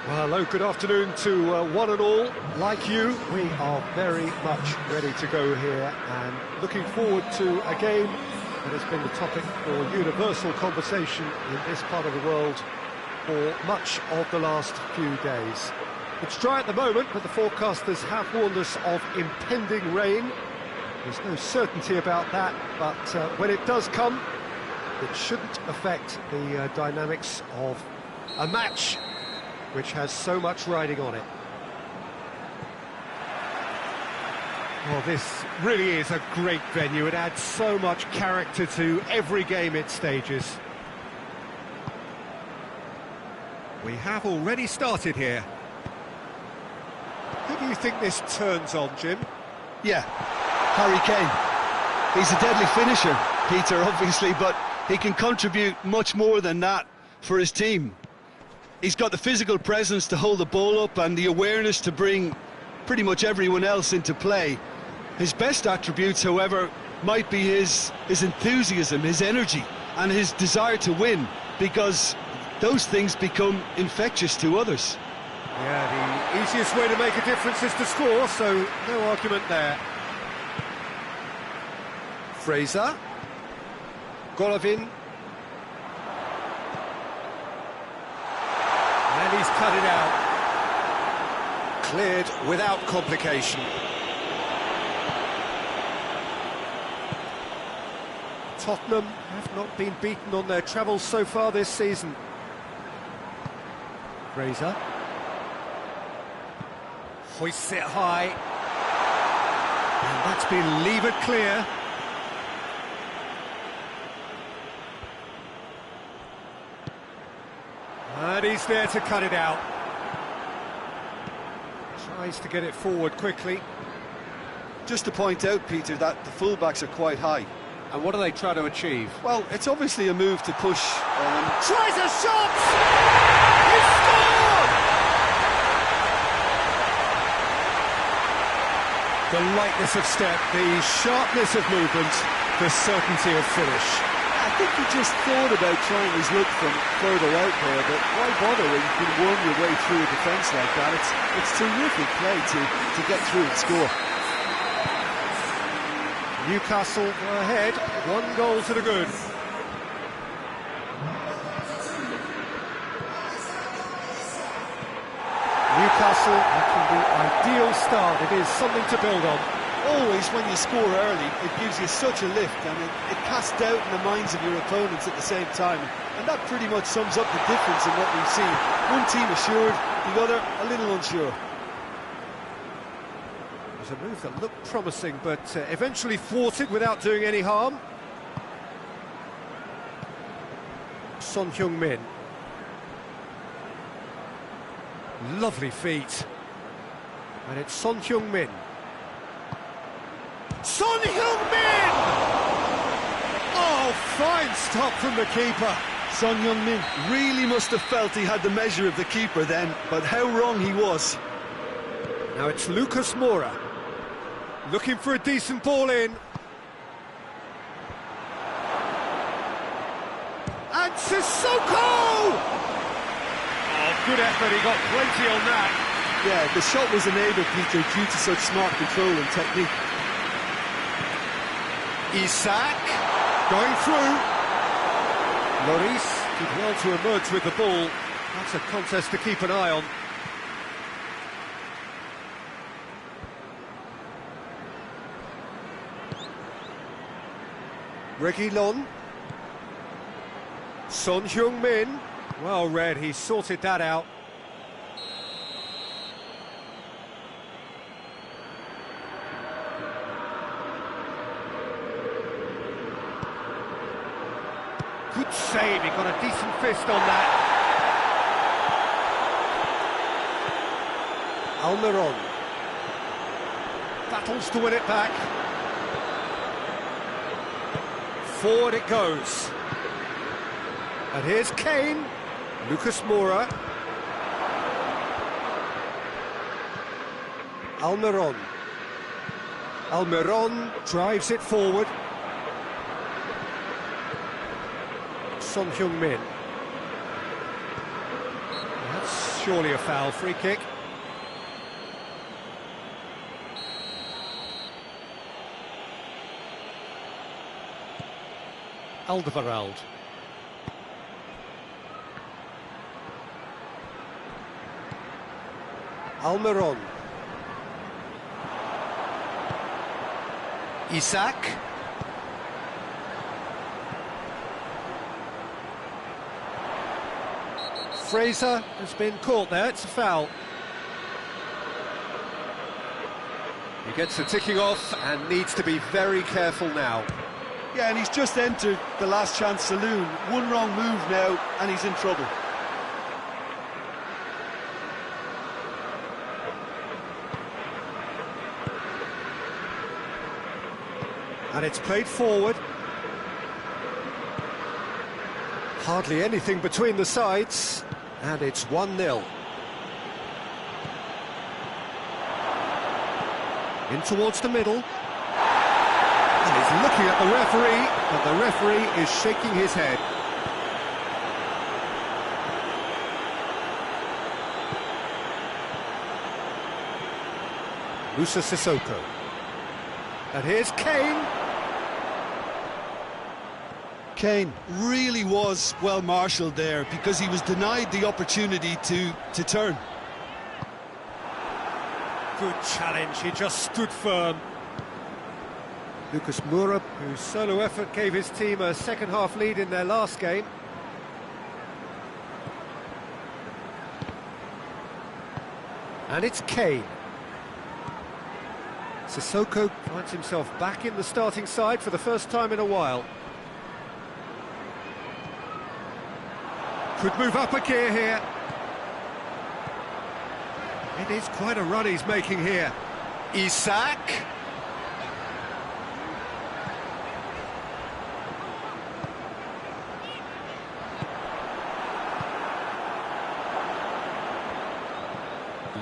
Well, hello, good afternoon to one and all. Like you, we are very much ready to go here and looking forward to a game that has been the topic for universal conversation in this part of the world for much of the last few days. It's dry at the moment, but the forecasters have warned us of impending rain. There's no certainty about that, but when it does come, it shouldn't affect the dynamics of a match which has so much riding on it. Well, this really is a great venue. It adds so much character to every game it stages. We have already started here. Who do you think this turns on, Jim? Yeah, Harry Kane. He's a deadly finisher, Peter, obviously, but he can contribute much more than that for his team. He's got the physical presence to hold the ball up and the awareness to bring pretty much everyone else into play. His best attributes, however, might be his enthusiasm, his energy, and his desire to win, because those things become infectious to others. Yeah, the easiest way to make a difference is to score, so no argument there. Fraser. Golovin. And he's cut it out. Cleared without complication. Tottenham have not been beaten on their travels so far this season. Fraser. Hoists it high. And that's been levered clear. And he's there to cut it out. Tries to get it forward quickly. Just to point out, Peter, that the fullbacks are quite high. And what do they try to achieve? Well, it's obviously a move to push. Tries a shot! He scored! The lightness of step, the sharpness of movement, the certainty of finish. I think he just thought about trying his look from further out there, but why bother when you can worm your way through a defence like that? It's terrific play to get through and score. Newcastle go ahead, 1 goal to the good. Newcastle making the ideal start. It is something to build on. Always, when you score early, it gives you such a lift, and it casts doubt in the minds of your opponents at the same time. And that pretty much sums up the difference in what we've seen. One team assured, the other a little unsure. It was a move that looked promising, but eventually thwarted without doing any harm. Son Heung-min. Lovely feet. And it's Son Heung-min. Son Heung-min! Oh, fine stop from the keeper. Son Heung-min really must have felt he had the measure of the keeper then, but how wrong he was. Now it's Lucas Moura, looking for a decent ball in. And Sissoko! Oh, good effort, he got plenty on that. Yeah, the shot was enabled, Peter, due to such smart control and technique. Isak, going through. Lloris did well to emerge with the ball. That's a contest to keep an eye on. Reguilon. Son Heung-min. Well read, he sorted that out. Good save, he got a decent fist on that. Almiron. Battles to win it back. Forward it goes. And here's Kane. Lucas Moura. Almiron. Almiron drives it forward. Son Heung-min. That's surely a foul. Free kick. Alderweireld. Almiron. Isaac. Fraser has been caught there, it's a foul. He gets the ticking off and needs to be very careful now. Yeah, and he's just entered the last chance saloon. One wrong move now, and he's in trouble. And it's played forward. Hardly anything between the sides, and it's 1-0. In towards the middle. And he's looking at the referee, but the referee is shaking his head. Moussa Sissoko. And here's Kane. Kane really was well marshalled there because he was denied the opportunity to turn. Good challenge, he just stood firm. Lucas Moura, whose solo effort gave his team a second-half lead in their last game. And it's Kane. Sissoko finds himself back in the starting side for the first time in a while. Could move up a gear here. It is quite a run he's making here. Isaac.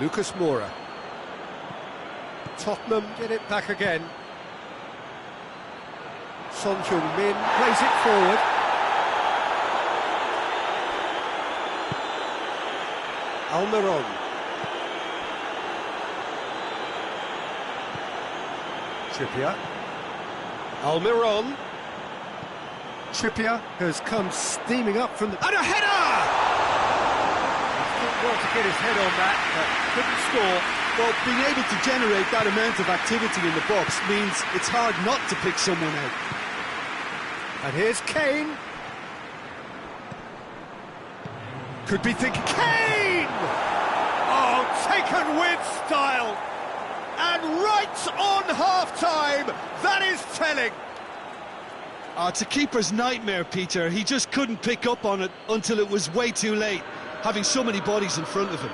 Lucas Moura. Tottenham get it back again. Son Heung-min plays it forward. Almiron. Trippier. Almiron. Trippier has come steaming up from the... And a header! He did well to get his head on that, but couldn't score. Well, being able to generate that amount of activity in the box means it's hard not to pick someone out. And here's Kane. Could be thinking... Kane! Oh, taken with style. And right on half-time. That is telling. It's a keeper's nightmare, Peter. He just couldn't pick up on it until it was way too late, having so many bodies in front of him.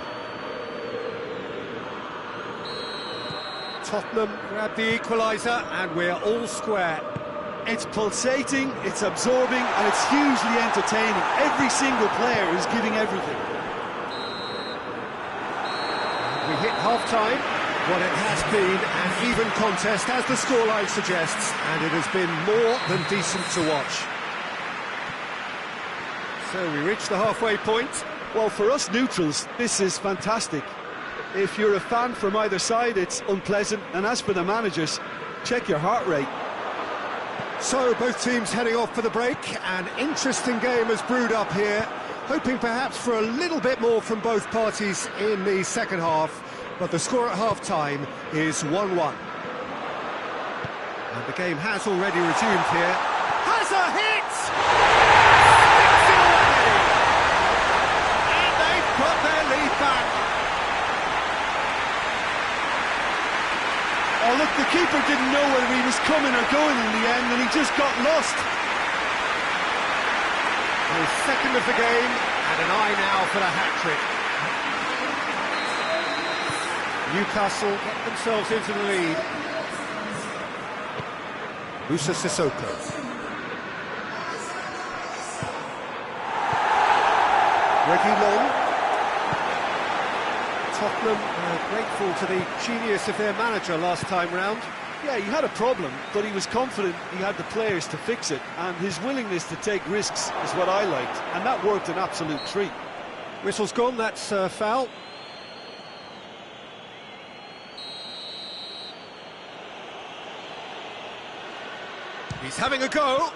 Tottenham grab the equaliser, and we're all square. It's pulsating, it's absorbing, and it's hugely entertaining. Every single player is giving everything. We hit half-time. What it has been an even contest, as the scoreline suggests, and it has been more than decent to watch. So we reach the halfway point. Well, for us neutrals, this is fantastic. If you're a fan from either side, it's unpleasant, and as for the managers, check your heart rate. So both teams heading off for the break. An interesting game has brewed up here, hoping perhaps for a little bit more from both parties in the second half, but the score at half-time is 1-1. And the game has already resumed here. Has a hit! Sticks it away! And they've got their lead back. Oh, look, the keeper didn't know whether he was coming or going in the end, and he just got lost. His second of the game, and an eye now for the hat-trick. Newcastle get themselves into the lead. Moussa Sissoko. Reguilon. Tottenham grateful to the genius of their manager last time round. Yeah, he had a problem, but he was confident he had the players to fix it, and his willingness to take risks is what I liked, and that worked an absolute treat. Whistle's gone, that's foul. He's having a go.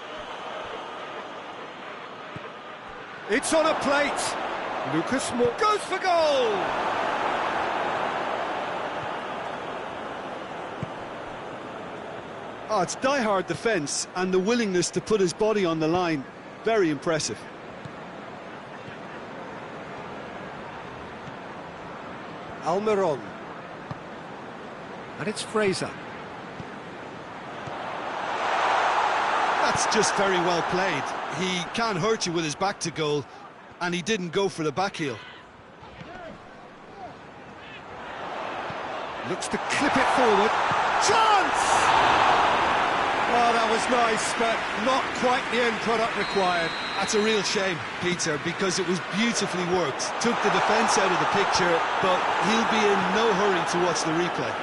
It's on a plate. Lucas Moore goes for goal. Oh, it's die-hard defence and the willingness to put his body on the line. Very impressive. Almiron. And it's Fraser. That's just very well played. He can't hurt you with his back to goal, and he didn't go for the back heel. Looks to clip it forward. Chance! Oh, that was nice, but not quite the end product required. That's a real shame, Peter, because it was beautifully worked. Took the defence out of the picture, but he'll be in no hurry to watch the replay.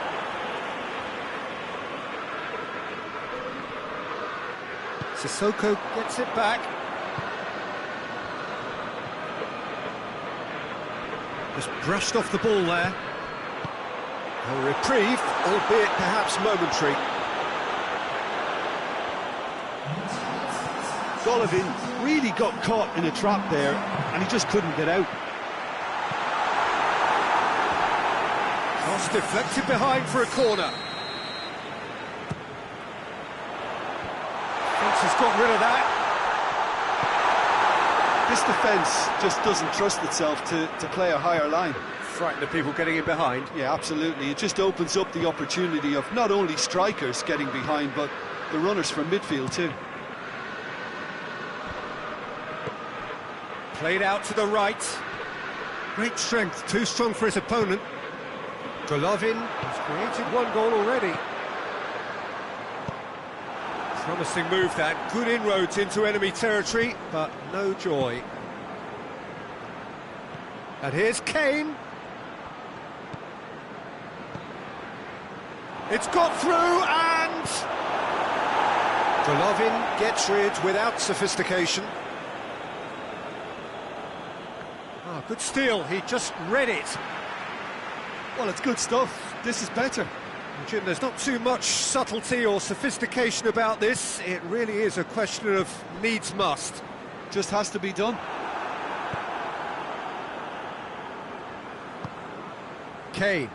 Sissoko gets it back. Just brushed off the ball there. A reprieve, albeit perhaps momentary. Golovin really got caught in a trap there, and he just couldn't get out. Cross deflected behind for a corner. Has got rid of that. This defence just doesn't trust itself to play a higher line. Frighten the people getting in behind. Yeah, absolutely. It just opens up the opportunity of not only strikers getting behind, but the runners from midfield too. Played out to the right. Great strength, too strong for his opponent. Golovin has created one goal already. Promising move that, good inroads into enemy territory, but no joy. And here's Kane. It's got through and... Golovin gets rid without sophistication. Oh, good steal, he just read it. Well, it's good stuff. This is better. Jim, there's not too much subtlety or sophistication about this. It really is a question of needs must. Just has to be done. Kane.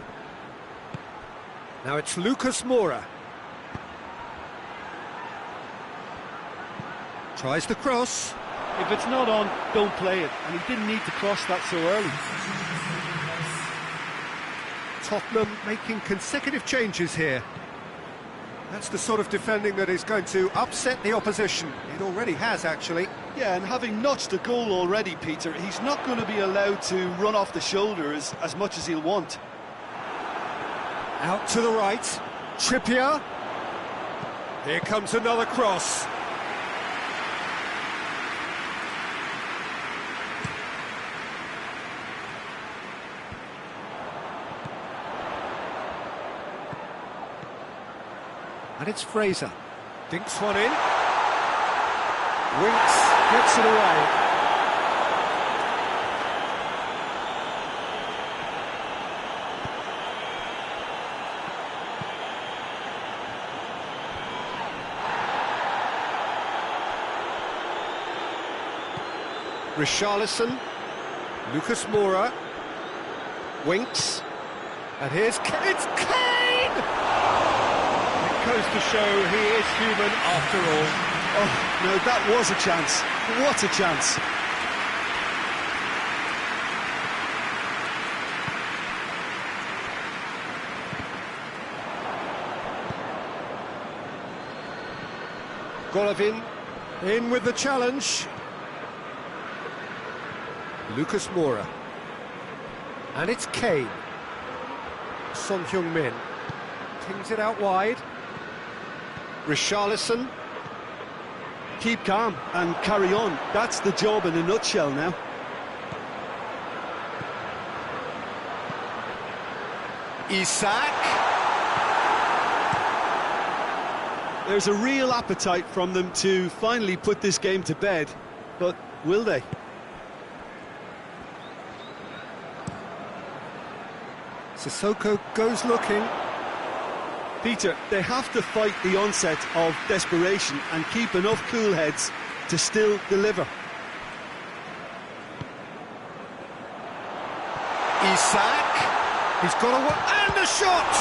Now it's Lucas Moura. Tries the cross. If it's not on, don't play it. And he didn't need to cross that so early. Tottenham making consecutive changes here. That's the sort of defending that is going to upset the opposition. It already has, actually. Yeah, and having notched a goal already, Peter, he's not going to be allowed to run off the shoulder as much as he'll want. Out to the right. Trippier. Here comes another cross. And it's Fraser. Dinks one in. Winks gets it away. Richarlison. Lucas Moura. Winks. And here's it's Kane! Goes to show he is human after all. Oh, no, that was a chance. What a chance. Golovin in with the challenge. Lucas Moura. And it's Kane. Son Heung-min pings it out wide. Richarlison. Keep calm and carry on. That's the job in a nutshell now. Isak. There's a real appetite from them to finally put this game to bed, but will they? Sissoko goes looking. Peter, they have to fight the onset of desperation and keep enough cool heads to still deliver. Isak, he's got a and the shot!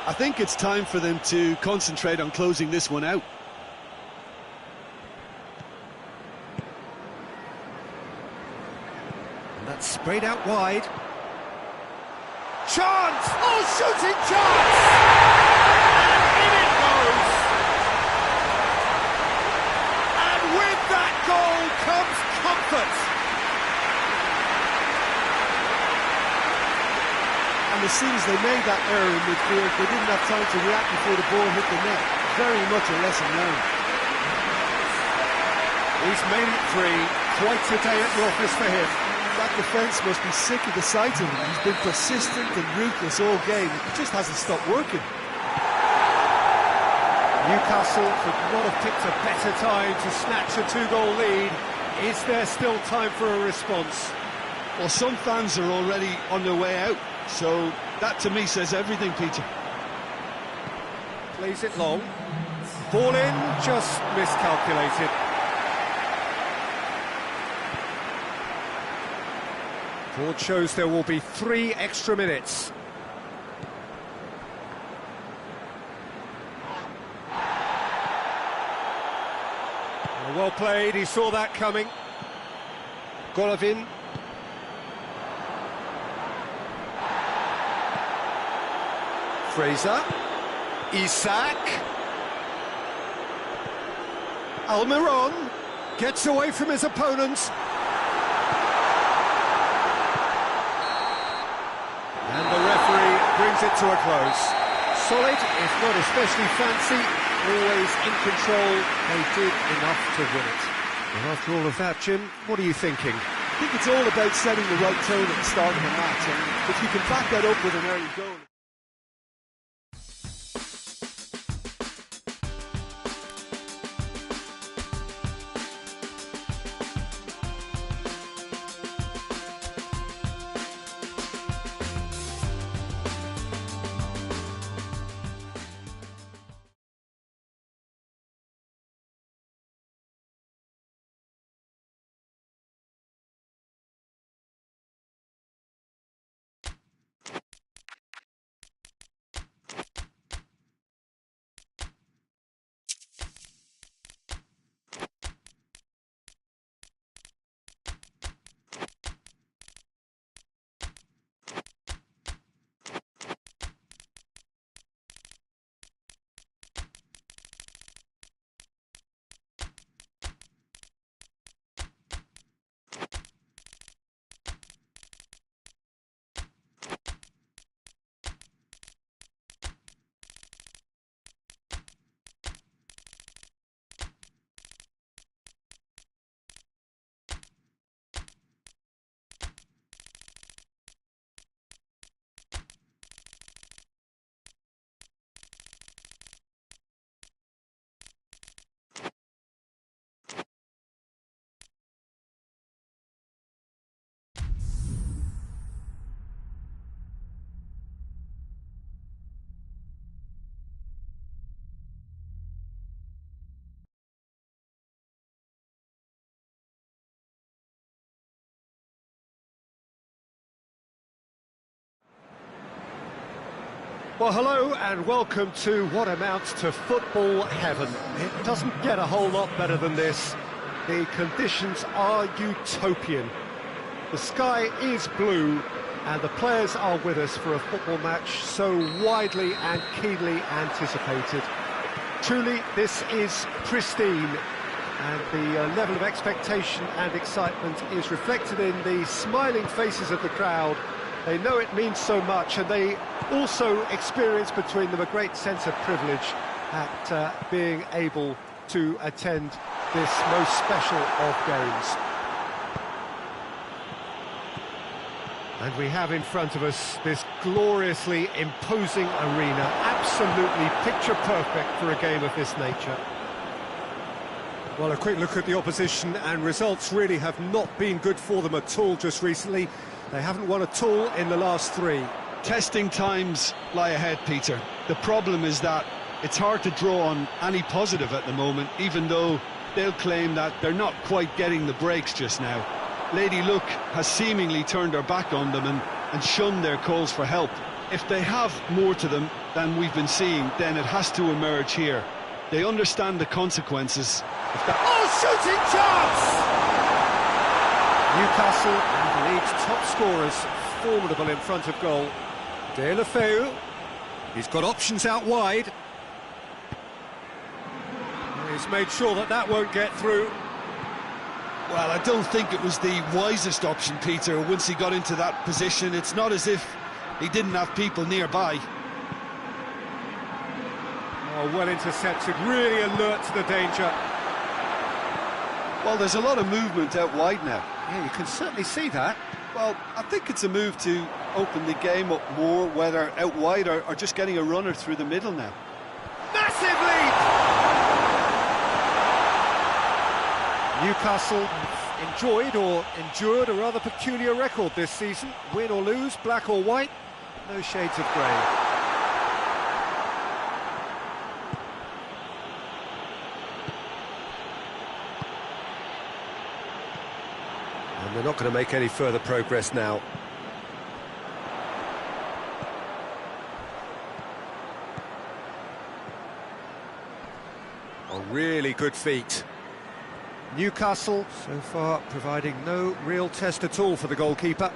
I think it's time for them to concentrate on closing this one out. And that's sprayed out wide. Chance! Oh, shooting chance! And in it goes! And with that goal comes comfort! And as soon as they made that error in midfield, they didn't have time to react before the ball hit the net. Very much a lesson learned. He's made it three. Quite a day at the office for him. That defence must be sick of the sight of him. He's been persistent and ruthless all game. It just hasn't stopped working. Newcastle could not have picked a better time to snatch a two-goal lead. Is there still time for a response? Well, some fans are already on their way out, so that to me says everything, Peter. Plays it long. Ball in, just miscalculated. Board shows there will be 3 extra minutes. Well played, he saw that coming. Golovin. Fraser. Isak. Almiron gets away from his opponents. And the referee brings it to a close. Solid, if not especially fancy, always in control. They did enough to win it. And after all of that, Jim, what are you thinking? I think it's all about setting the right tone at the start of the match, and if you can back that up with an early goal. Well, hello and welcome to what amounts to football heaven. It doesn't get a whole lot better than this. The conditions are utopian. The sky is blue and the players are with us for a football match so widely and keenly anticipated. Truly, this is pristine, and the level of expectation and excitement is reflected in the smiling faces of the crowd. They know it means so much, and they also experience between them a great sense of privilege at being able to attend this most special of games. And we have in front of us this gloriously imposing arena, absolutely picture perfect for a game of this nature. Well, a quick look at the opposition, and results really have not been good for them at all just recently. They haven't won at all in the last 3. Testing times lie ahead, Peter. The problem is that it's hard to draw on any positive at the moment, even though they'll claim that they're not quite getting the breaks just now. Lady Luck has seemingly turned her back on them and shunned their calls for help. If they have more to them than we've been seeing, then it has to emerge here. They understand the consequences. Shooting chance! Newcastle and the league's top scorers, formidable in front of goal. De La Feu, he's got options out wide. He's made sure that that won't get through. Well, I don't think it was the wisest option, Peter, once he got into that position. It's not as if he didn't have people nearby. Oh, well intercepted, really alert to the danger. Well, there's a lot of movement out wide now. Yeah, you can certainly see that. Well, I think it's a move to open the game up more, whether out wide or just getting a runner through the middle now. Massive lead! Newcastle enjoyed or endured a rather peculiar record this season. Win or lose, black or white, no shades of grey. And they're not going to make any further progress now. Oh, really good feet. Newcastle, so far, providing no real test at all for the goalkeeper.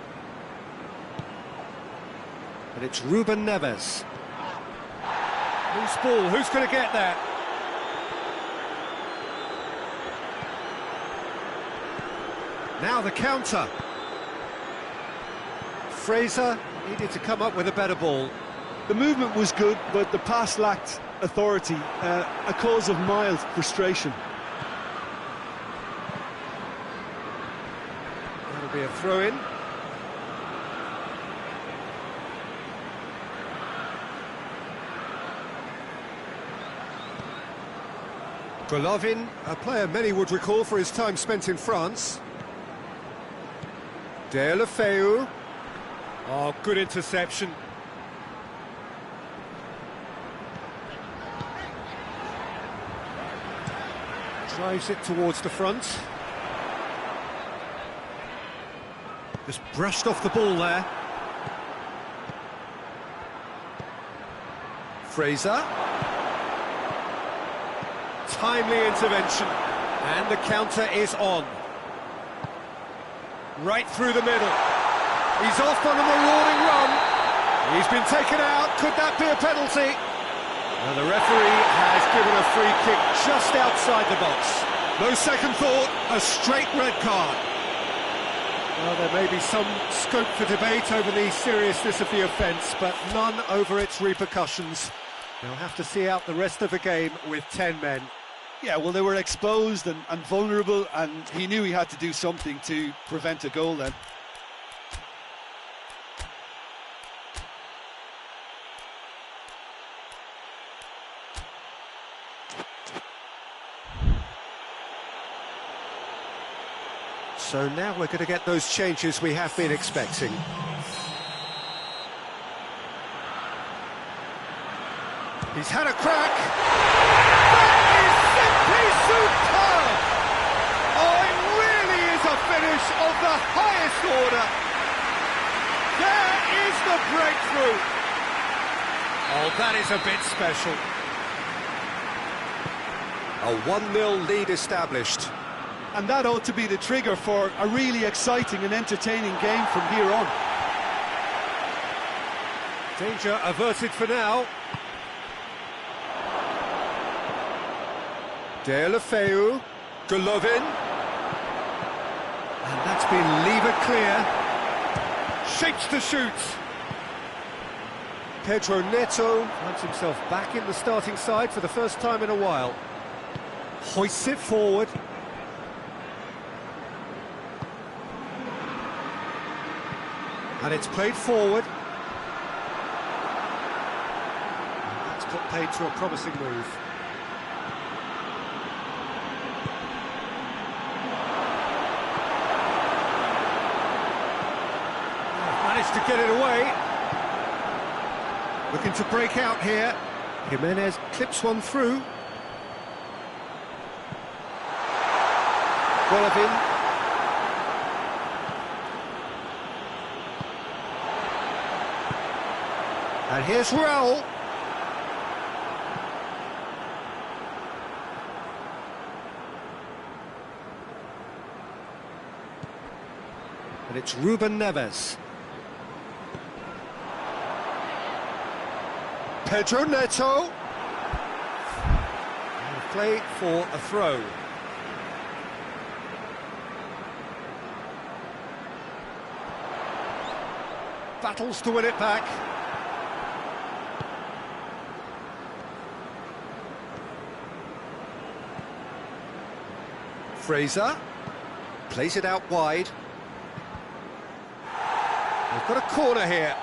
And it's Ruben Neves. Loose ball, who's going to get there? Now the counter. Fraser needed to come up with a better ball. The movement was good, but the pass lacked authority, a cause of mild frustration. That'll be a throw-in. Golovin, a player many would recall for his time spent in France. De La Feu. Oh, good interception. Drives it towards the front. Just brushed off the ball there. Fraser. Timely intervention. And the counter is on. Right through the middle. He's off on a marauding run. He's been taken out. Could that be a penalty? And the referee has given a free kick just outside the box. No second thought, a straight red card. Well, there may be some scope for debate over the seriousness of the offence, but none over its repercussions. They'll have to see out the rest of the game with 10 men. Yeah, well, they were exposed and vulnerable, and he knew he had to do something to prevent a goal then. So now we're going to get those changes we have been expecting. He's had a crack. That is simply superb! Oh, it really is a finish of the highest order. There is the breakthrough. Oh, that is a bit special. A 1-0 lead established. And that ought to be the trigger for a really exciting and entertaining game from here on. Danger averted for now. De La Feu, Golovin. And that's been levered clear. Shapes to shoot. Pedro Neto finds himself back in the starting side for the first time in a while. Hoists it forward. And it's played forward. And that's put paid to a promising move. to get it away. Looking to break out here. Jimenez clips one through. Golovin. And here's Raul. And it's Ruben Neves. Pedro Neto. And play for a throw. Battles to win it back. Fraser plays it out wide. We've got a corner here.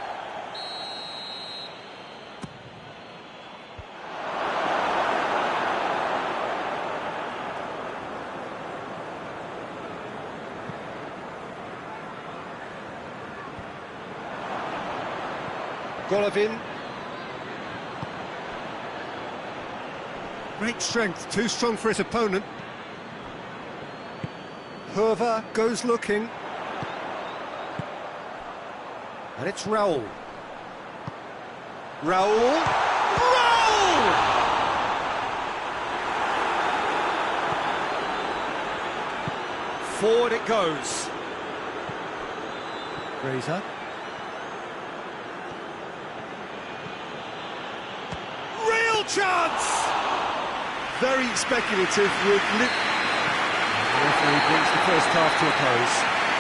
Golovin. Great strength, too strong for his opponent. Herver goes looking. And it's Raul. Raul! Raul! Forward it goes. Fraser. Real chance! Very speculative with... The referee brings the first half to a close.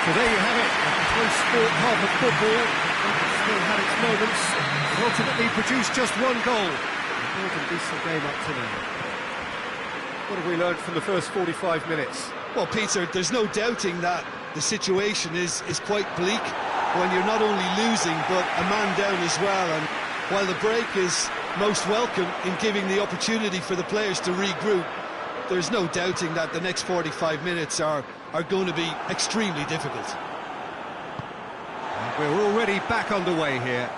So there you have it, a close sport half of football. It still had its moments. It ultimately produced just one goal. A more than decent game up to now. What have we learned from the first 45 minutes? Well, Peter, there's no doubting that the situation is quite bleak when you're not only losing, but a man down as well. And while the break is most welcome in giving the opportunity for the players to regroup, there's no doubting that the next 45 minutes are going to be extremely difficult. And we're already back underway here.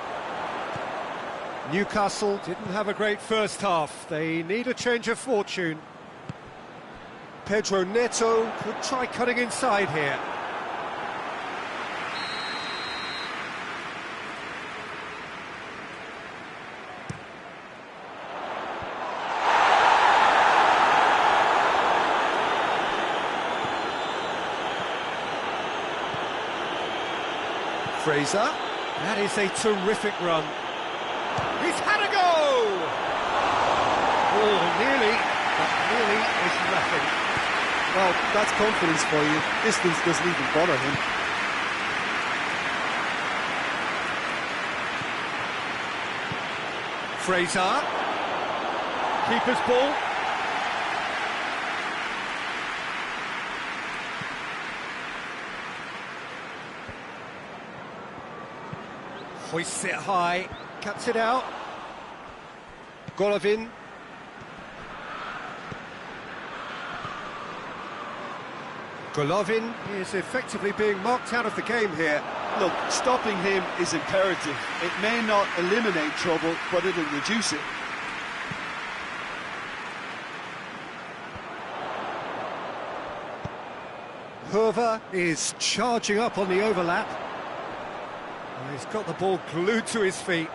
Newcastle didn't have a great first half. They need a change of fortune. Pedro Neto could try cutting inside here. Fraser, that is a terrific run. He's had a go! Oh, nearly, but nearly is nothing. Well, that's confidence for you. Distance doesn't even bother him. Fraser, keeper's ball. Hoists it high, cuts it out. Golovin. Golovin is effectively being marked out of the game here. Look, stopping him is imperative. It may not eliminate trouble, but it'll reduce it. Herver is charging up on the overlap. And he's got the ball glued to his feet.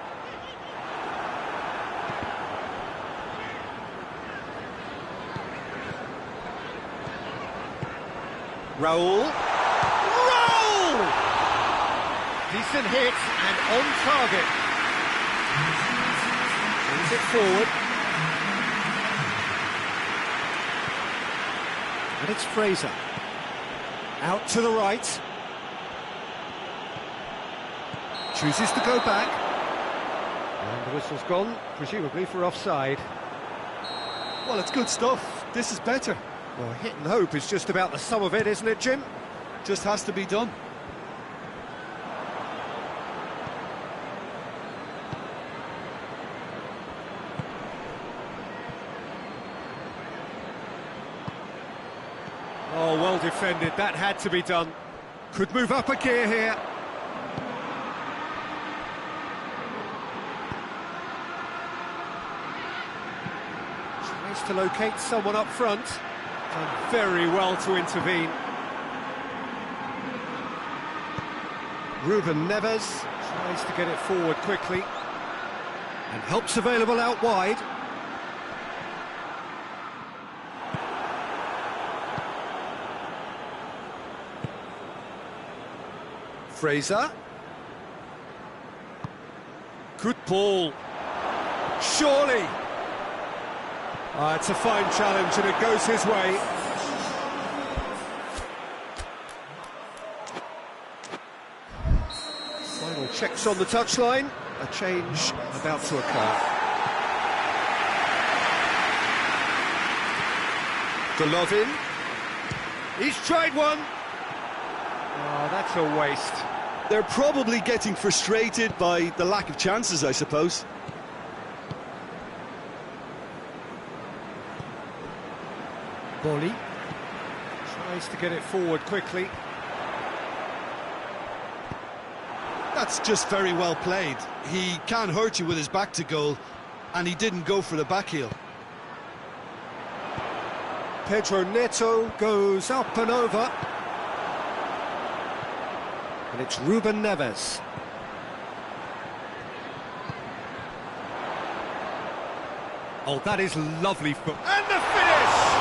Raul. Raul! Decent hit and on target. Brings it forward. And it's Fraser. Out to the right. Chooses to go back. And the whistle's gone, presumably for offside. Well, it's good stuff. This is better. Well, hit and hope is just about the sum of it, isn't it, Jim? Just has to be done. Oh, well defended. That had to be done. Could move up a gear here. Tries to locate someone up front. Done very well to intervene. Ruben Neves tries to get it forward quickly. And help's available out wide. Fraser. Good ball. Surely. It's a fine challenge and it goes his way. Final checks on the touchline. A change about to occur. Golovin. He's tried one. Oh, that's a waste. They're probably getting frustrated by the lack of chances, I suppose. Bolly tries to get it forward quickly. That's just very well played. He can hurt you with his back to goal, and he didn't go for the back heel. Pedro Neto goes up and over. And it's Ruben Neves. Oh, that is lovely foot. And the finish!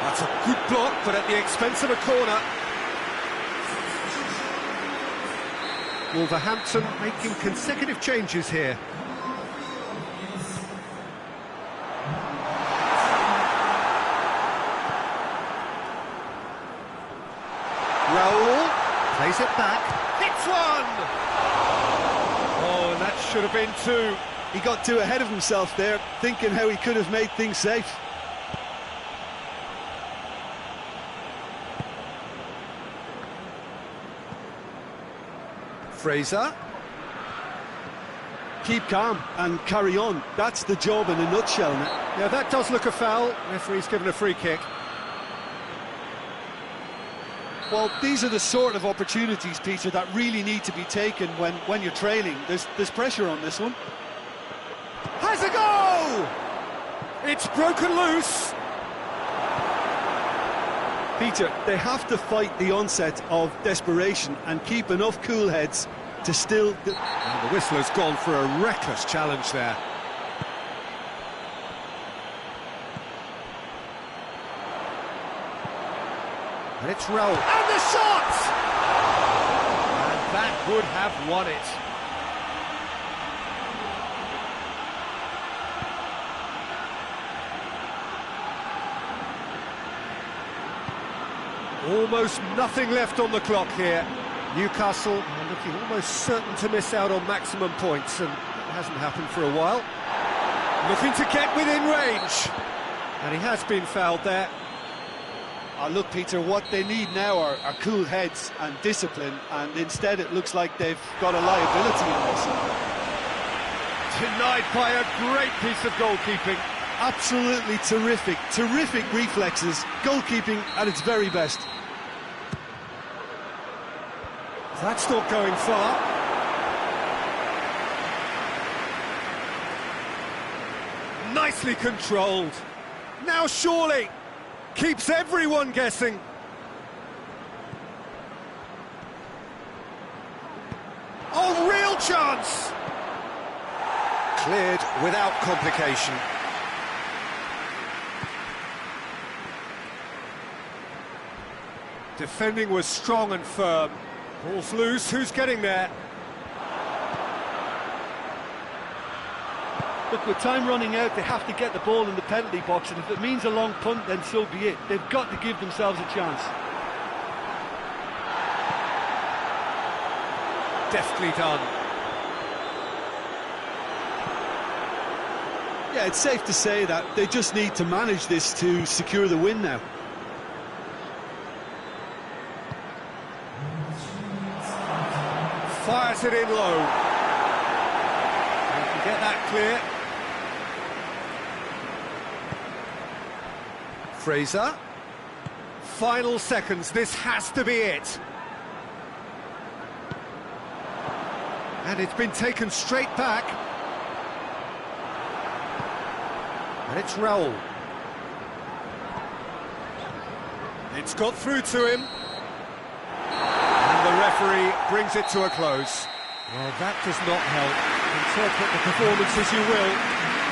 That's a good block, but at the expense of a corner. Wolverhampton making consecutive changes here. Raul plays it back, hits one! Oh, and that should have been two. He got too ahead of himself there, thinking how he could have made things safe. Fraser. Keep calm and carry on. That's the job in a nutshell. Yeah, that does look a foul. Referee's given a free kick. Well, these are the sort of opportunities, Peter, that really need to be taken when you're trailing. There's pressure on this one. Has a go! It's broken loose. Peter, they have to fight the onset of desperation and keep enough cool heads to still... And the whistler's gone for a reckless challenge there. And it's Raul. And the shot! And that would have won it. Almost nothing left on the clock here. Newcastle are looking almost certain to miss out on maximum points, and it hasn't happened for a while. Looking to get within range. And he has been fouled there. Look, Peter, what they need now are cool heads and discipline, and instead it looks like they've got a liability in this. Denied by a great piece of goalkeeping. Absolutely terrific reflexes, goalkeeping at its very best. That's not going far. Nicely controlled. Now surely keeps everyone guessing. Oh, real chance! Cleared without complication. Defending was strong and firm. Ball's loose, who's getting there? Look, with time running out, they have to get the ball in the penalty box, and if it means a long punt, then so be it. They've got to give themselves a chance. Deftly done. Yeah, it's safe to say that they just need to manage this to secure the win now. Fires it in low. You can get that clear. Fraser. Final seconds, this has to be it. And it's been taken straight back. And it's Raul. It's got through to him. And the referee brings it to a close. Well, that does not help. Interpret the performance as you will.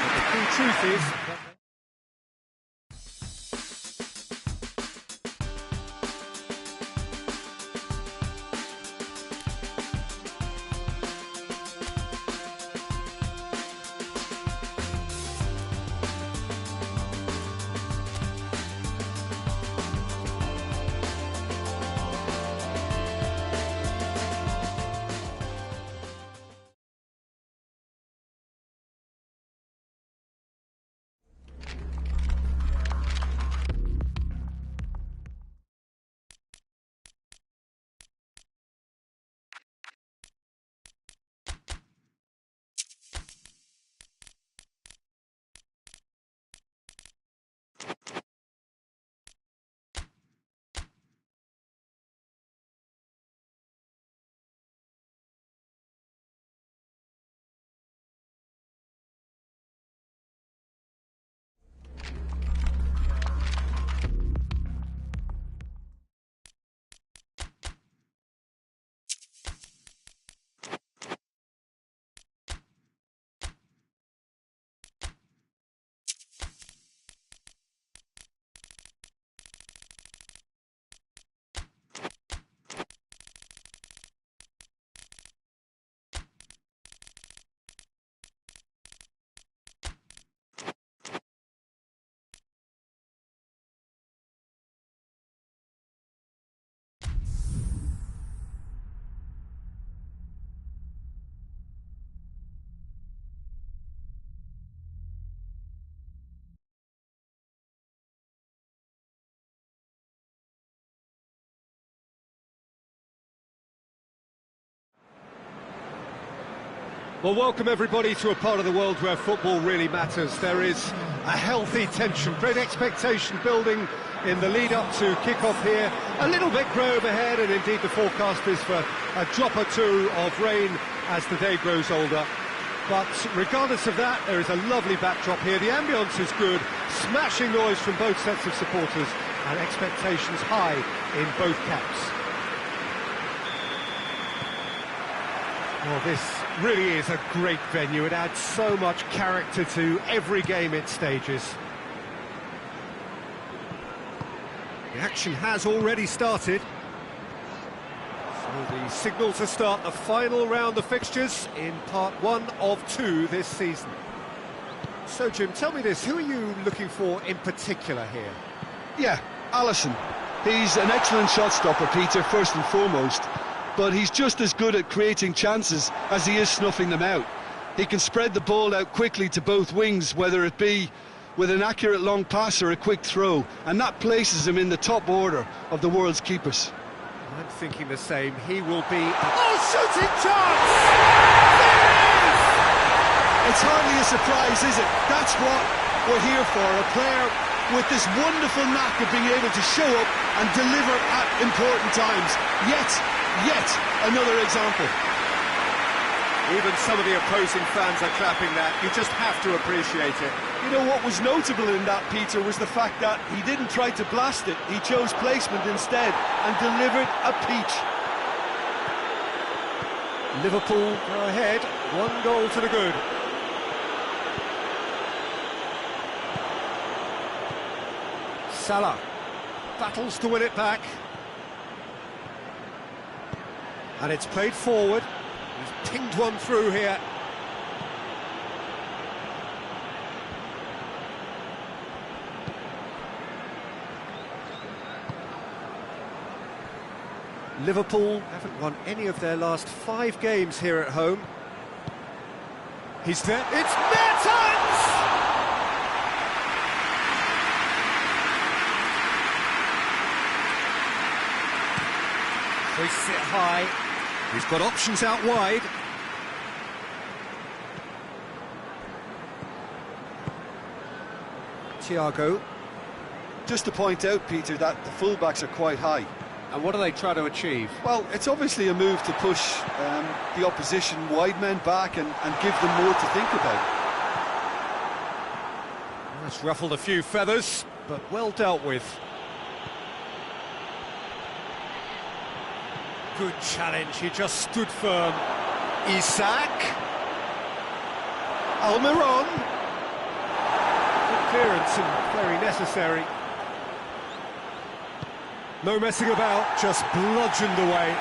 But the key truth is... Well, welcome everybody to a part of the world where football really matters. There is a healthy tension, great expectation building in the lead-up to kick-off here. A little bit grey overhead, and indeed the forecast is for a drop or two of rain as the day grows older. But regardless of that, there is a lovely backdrop here. The ambience is good, smashing noise from both sets of supporters, and expectations high in both camps. Well, this really is a great venue. It adds so much character to every game it stages. The action has already started. So the signal to start the final round of fixtures in part 1 of 2 this season. So, Jim, tell me this, who are you looking for in particular here? Yeah, Alisson. He's an excellent shot stopper, Peter, first and foremost. But he's just as good at creating chances as he is snuffing them out. He can spread the ball out quickly to both wings, whether it be with an accurate long pass or a quick throw, and that places him in the top order of the world's keepers. I'm thinking the same. He will be... Oh, shooting chance! It's hardly a surprise, is it? That's what we're here for, a player with this wonderful knack of being able to show up and deliver at important times. Yet another example. Even some of the opposing fans are clapping that. You just have to appreciate it. You know, what was notable in that, Peter, was the fact that he didn't try to blast it. He chose placement instead and delivered a peach. Liverpool go ahead, 1 goal to the good. Salah battles to win it back. And it's played forward. He's pinged one through here. Liverpool haven't won any of their last 5 games here at home. He's there. It's Mertens! Hoists it high. He's got options out wide. Thiago. Just to point out, Peter, that the fullbacks are quite high. And what do they try to achieve? Well, it's obviously a move to push the opposition wide men back and give them more to think about. Just ruffled a few feathers, but well dealt with. Good challenge, he just stood firm. Isak. Almiron. Good clearance and very necessary. No messing about, just bludgeoned away.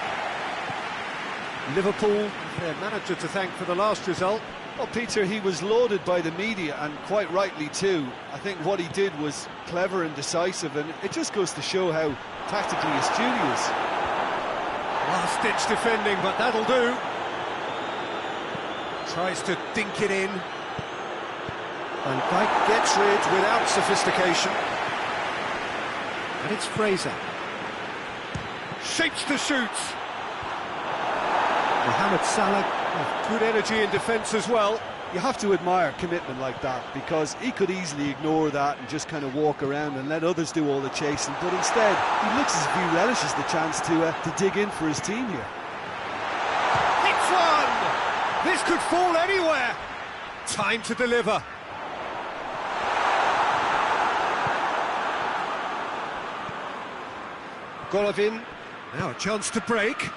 Liverpool, their manager to thank for the last result. Well, Peter, he was lauded by the media, and quite rightly too. I think what he did was clever and decisive, and it just goes to show how tactically astute he is. Last-ditch defending, but that'll do. Tries to dink it in. And Dijk gets rid without sophistication. And it's Fraser. Shapes to shoot. Mohamed Salah with good energy in defence as well. You have to admire commitment like that, because he could easily ignore that and just kind of walk around and let others do all the chasing, but instead he looks as if he relishes the chance to dig in for his team here. Hits one! This could fall anywhere. Time to deliver. Golovin, now a chance to break.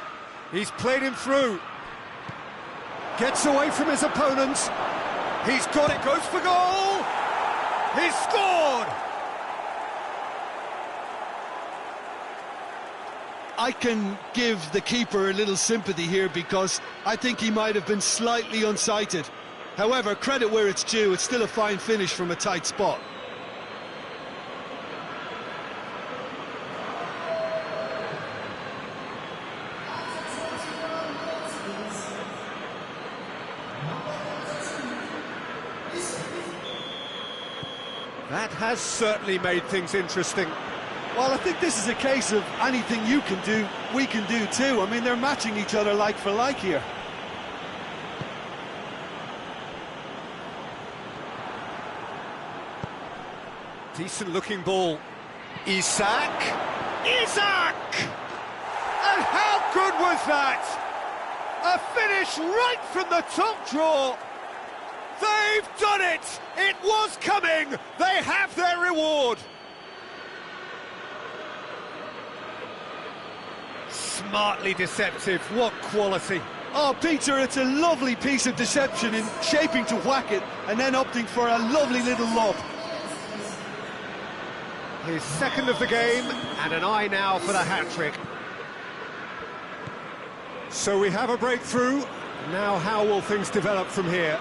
He's played him through. Gets away from his opponents. He's got it, goes for goal! He's scored! I can give the keeper a little sympathy here, because I think he might have been slightly unsighted. However, credit where it's due, it's still a fine finish from a tight spot. That has certainly made things interesting. Well, I think this is a case of anything you can do, we can do too. I mean, they're matching each other like for like here. Decent looking ball. Isak! Isak! And how good was that? A finish right from the top draw. They've done it! It was coming! They have their reward! Smartly deceptive, what quality! Oh, Peter, it's a lovely piece of deception in shaping to whack it and then opting for a lovely little lob. His second of the game, and an eye now for the hat-trick. So we have a breakthrough. Now how will things develop from here?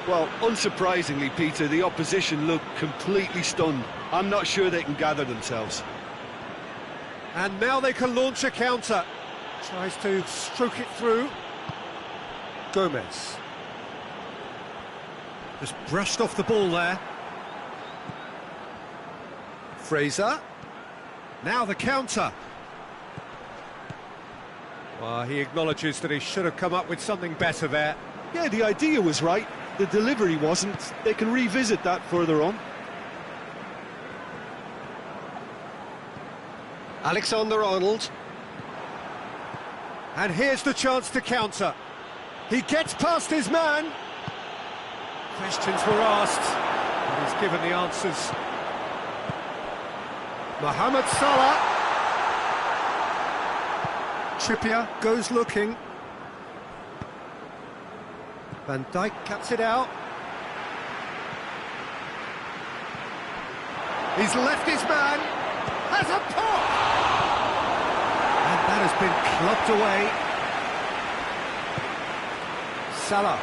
Well, unsurprisingly, Peter, the opposition look completely stunned. I'm not sure they can gather themselves. And now they can launch a counter. Tries to stroke it through. Gomez. Just brushed off the ball there. Fraser. Now the counter. Well, he acknowledges that he should have come up with something better there. Yeah, the idea was right. The delivery wasn't. They can revisit that further on. Alexander-Arnold. And here's the chance to counter. He gets past his man. Questions were asked, and he's given the answers. Mohamed Salah. Trippier goes looking. Van Dijk cuts it out. He's left his man. Has a pop! And that has been clubbed away. Salah.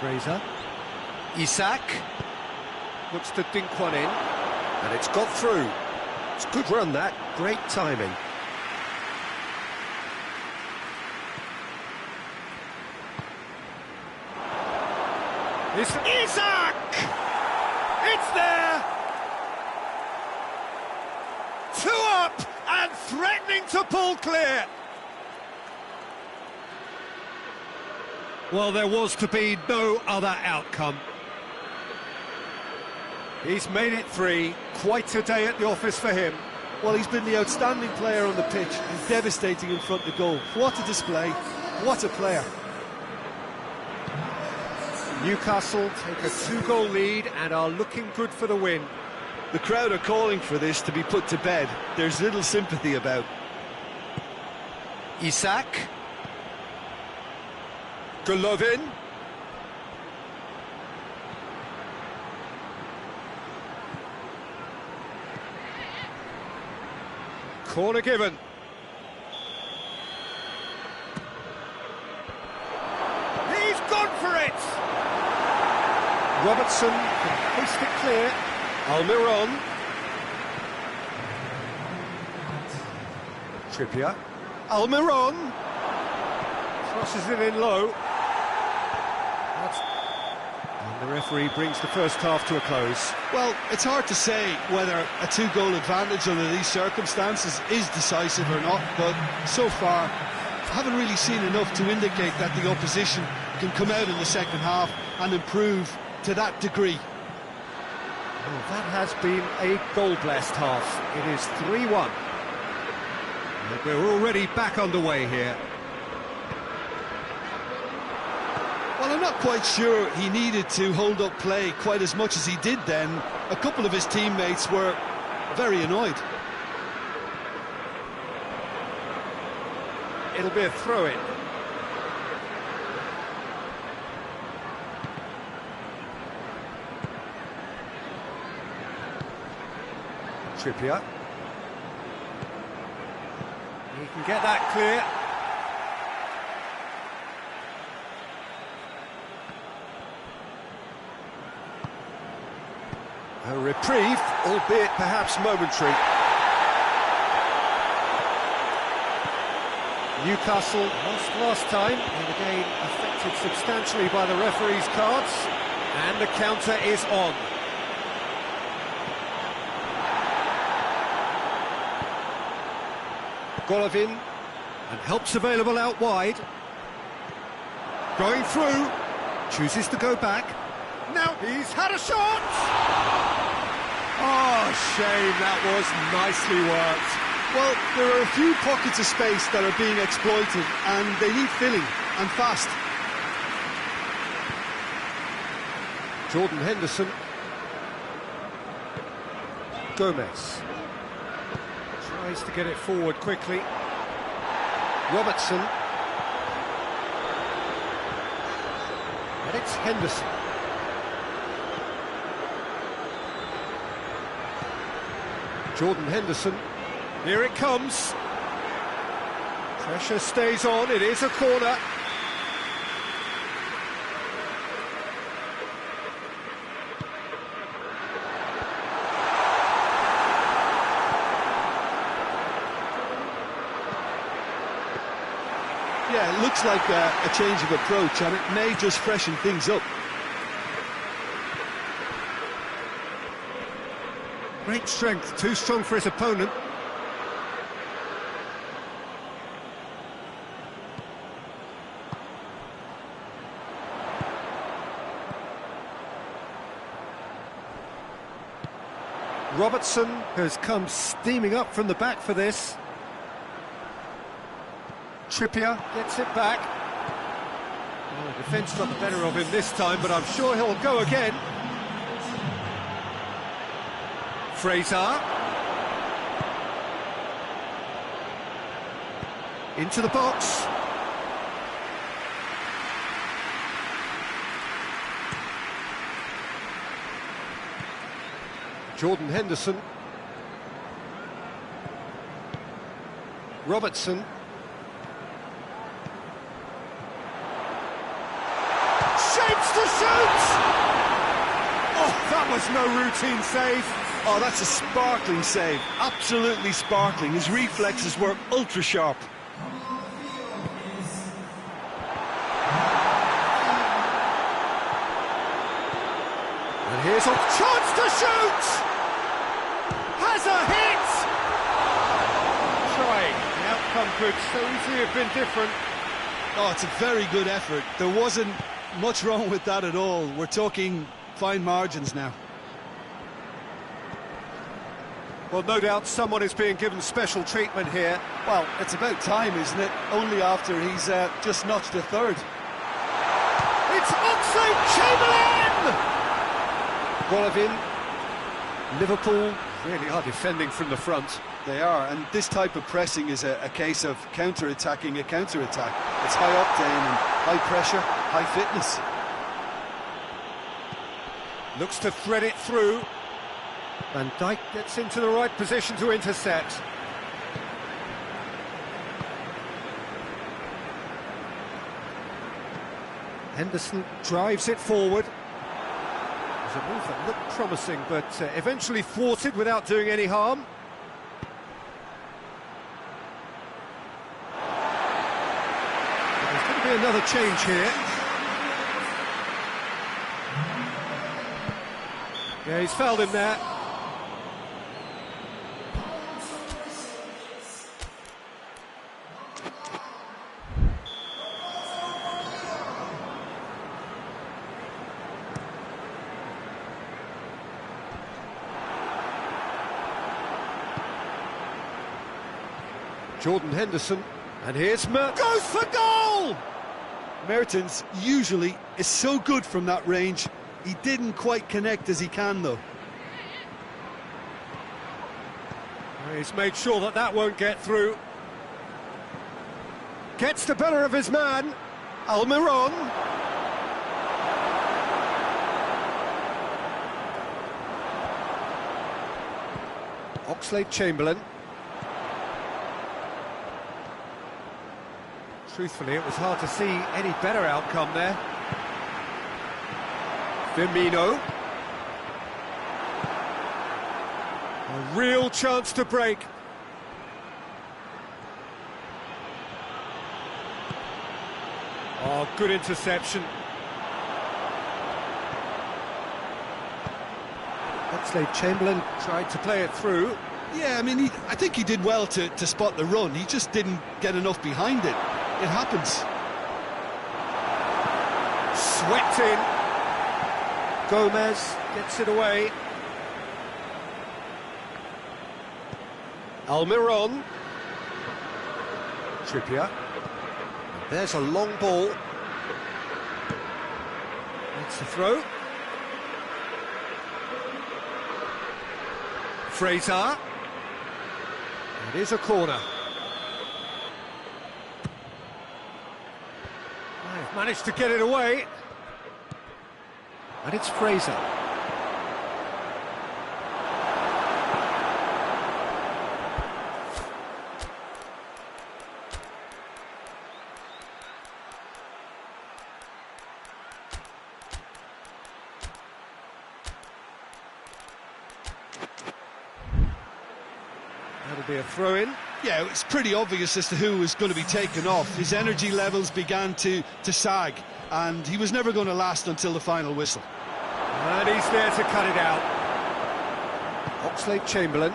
Fraser. Isak. Looks to dink one in. And it's got through. It's a good run, that. Great timing. It's Isak! It's there! 2 up and threatening to pull clear. Well, there was to be no other outcome. He's made it 3. Quite a day at the office for him. Well, he's been the outstanding player on the pitch and devastating in front of goal. What a display. What a player. Newcastle take a 2-goal lead and are looking good for the win. The crowd are calling for this to be put to bed. There's little sympathy about. Isak. Golovin. Corner given. He's gone for it! Robertson can hoist it clear. Almiron. Trippier. Almiron. Crosses it in low. And the referee brings the first half to a close. Well, it's hard to say whether a 2-goal advantage under these circumstances is decisive or not, but so far, I haven't really seen enough to indicate that the opposition can come out in the second half and improve to that degree. Well, that has been a goal-blessed half. It is 3-1. And we're already back underway here. Well, I'm not quite sure he needed to hold up play quite as much as he did then. A couple of his teammates were very annoyed. It'll be a throw-in. Trippier. He can get that clear. A reprieve, albeit perhaps momentary. Newcastle lost last time, and again affected substantially by the referee's cards, and the counter is on. Golovin, and help's available out wide. Going through, chooses to go back. Now he's had a shot! Oh, shame, that was nicely worked. Well, there are a few pockets of space that are being exploited, and they need filling, and fast. Jordan Henderson. Gomez. Tries to get it forward quickly. Robertson. And it's Henderson. Jordan Henderson. Here it comes. Pressure stays on, it is a corner. Yeah, it looks like a change of approach, and it may just freshen things up. Great strength, too strong for his opponent. Robertson has come steaming up from the back for this. Trippier gets it back. Oh, the defence got the better of him this time, but I'm sure he'll go again. Fraser. Into the box. Jordan Henderson. Robertson. Shapes to shoot! Oh, that was no routine save. Oh, that's a sparkling save. Absolutely sparkling. His reflexes were ultra sharp. And here's a chance to shoot! Has a hit! Trying. The outcome could so easily have been different. Oh, it's a very good effort. There wasn't much wrong with that at all. We're talking fine margins now. Well, no doubt someone is being given special treatment here. Well, it's about time, isn't it? Only after he's just notched a third. It's Ox Oxlade-Chamberlain! Golovin. Liverpool really are defending from the front. They are, and this type of pressing is a case of counter-attacking a counter-attack. It's high octane and high pressure, high fitness. Looks to thread it through. Van Dijk gets into the right position to intercept. Henderson drives it forward. It was a move that looked promising, but eventually thwarted without doing any harm. There's going to be another change here. Yeah, he's fouled him there. Jordan Henderson, and here's Mertens. Goes for goal! Mertens usually is so good from that range. He didn't quite connect as he can, though. He's made sure that that won't get through. Gets the better of his man, Almiron. Oxlade-Chamberlain. Truthfully, it was hard to see any better outcome there. Firmino. A real chance to break. Oh, good interception. Oxlade-Chamberlain tried to play it through. Yeah, I mean, I think he did well to spot the run. He just didn't get enough behind it. It happens. Swept in. Gomez gets it away. Almiron. Trippier. And there's a long ball. That's the throw. Fraser. It is a corner. They've managed to get it away. And it's Fraser. That'll be a throw-in. Yeah, it's pretty obvious as to who was going to be taken off. His energy levels began to sag, and he was never going to last until the final whistle. And he's there to cut it out. Oxlade-Chamberlain.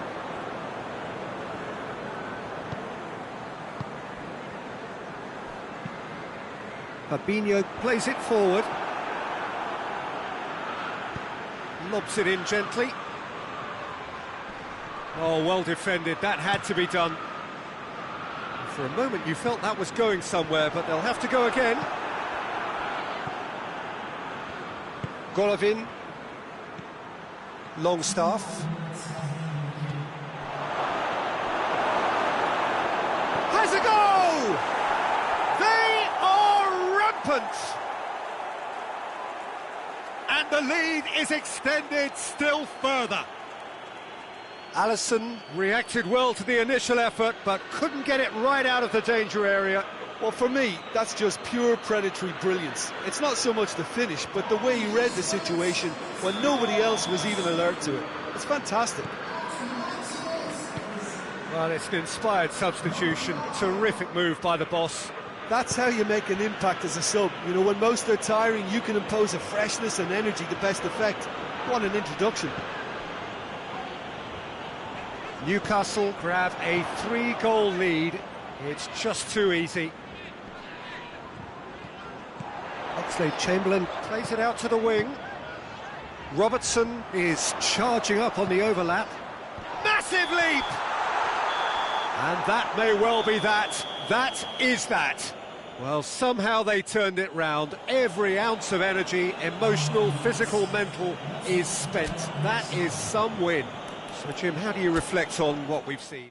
Fabinho plays it forward. Lobs it in gently. Oh, well defended. That had to be done. For a moment you felt that was going somewhere, but they'll have to go again. Golovin. Longstaff. Has a go! They are rampant! And the lead is extended still further. Alisson reacted well to the initial effort, but couldn't get it right out of the danger area. Well, for me, that's just pure predatory brilliance. It's not so much the finish, but the way he read the situation when nobody else was even alert to it. It's fantastic. Well, it's an inspired substitution. Terrific move by the boss. That's how you make an impact as a sub. You know, when most are tiring, you can impose a freshness and energy to best effect. What an introduction. Newcastle grab a 3-goal lead. It's just too easy. Oxlade-Chamberlain plays it out to the wing. Robertson is charging up on the overlap. Massive leap! And that may well be that. That is that. Well, somehow they turned it round. Every ounce of energy, emotional, physical, mental, is spent. That is some win. So, Jim, how do you reflect on what we've seen?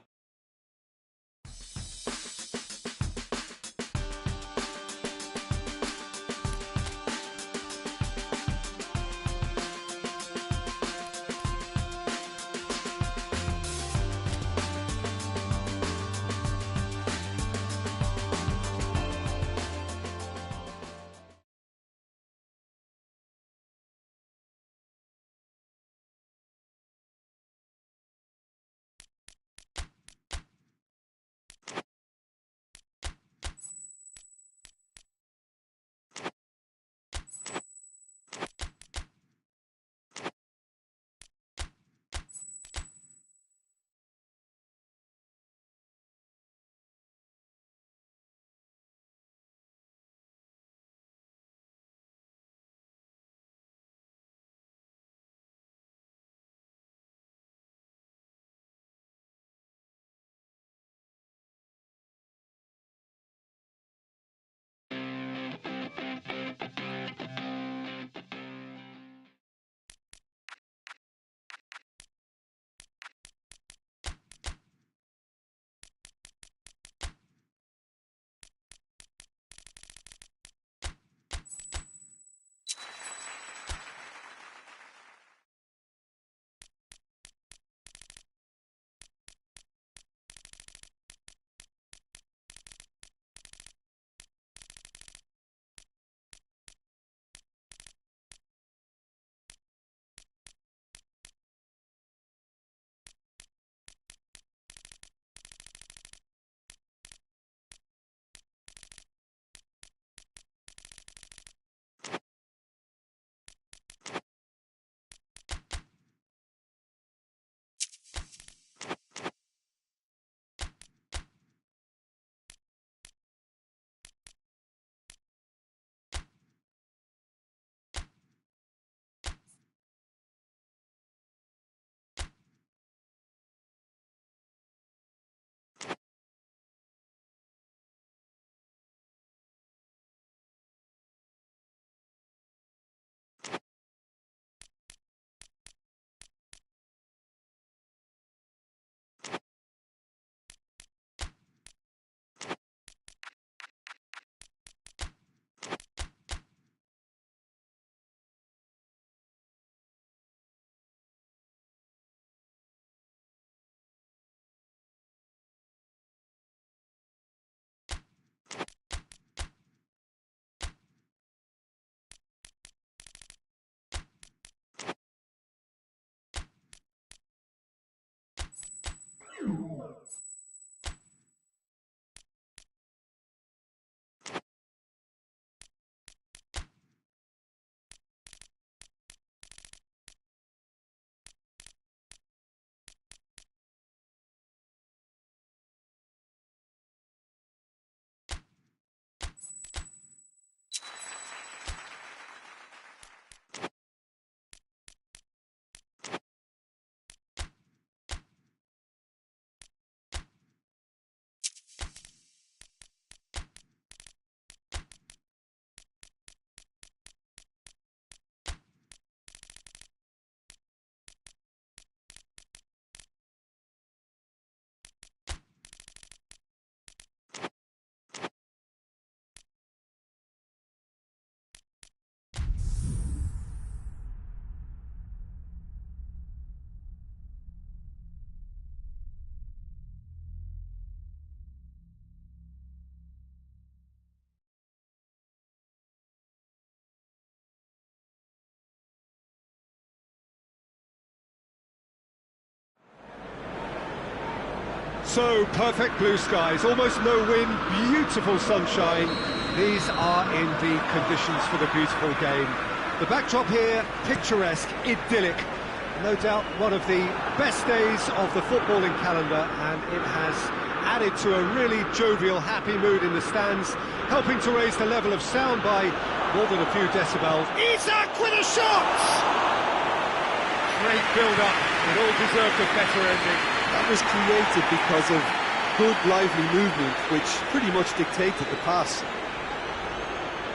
So, perfect blue skies, almost no wind, beautiful sunshine. These are indeed conditions for the beautiful game. The backdrop here, picturesque, idyllic. No doubt one of the best days of the footballing calendar, and it has added to a really jovial, happy mood in the stands, helping to raise the level of sound by more than a few decibels. Isak with a shot! Great build-up, it all deserved a better ending. That was created because of good, lively movement, which pretty much dictated the pass.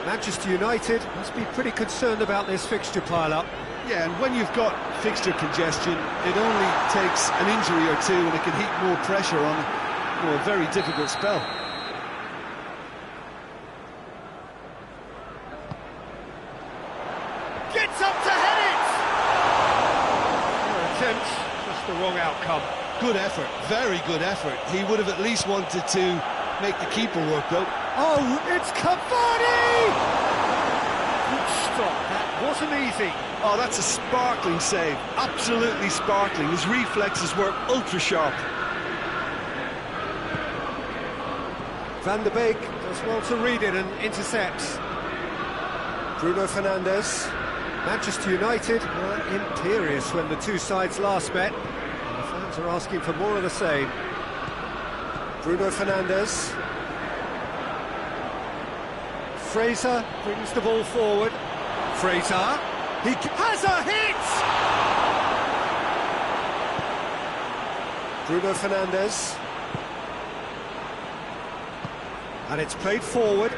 Manchester United must be pretty concerned about this fixture pile-up. Yeah, and when you've got fixture congestion, it only takes an injury or two and it can heap more pressure on a very difficult spell. Gets up to head it! Attempt, just the wrong outcome. Good effort, very good effort. He would have at least wanted to make the keeper work, though. Oh, it's Cavani! Good stop, that wasn't easy. Oh, that's a sparkling save, absolutely sparkling. His reflexes were ultra-sharp. Van der Beek does well to read it and intercepts. Bruno Fernandes. Manchester United were imperious when the two sides last met. And the fans are asking for more of the same. Bruno Fernandes. Fraser brings the ball forward. Fraser. He has a hit! Bruno Fernandes. And it's played forward.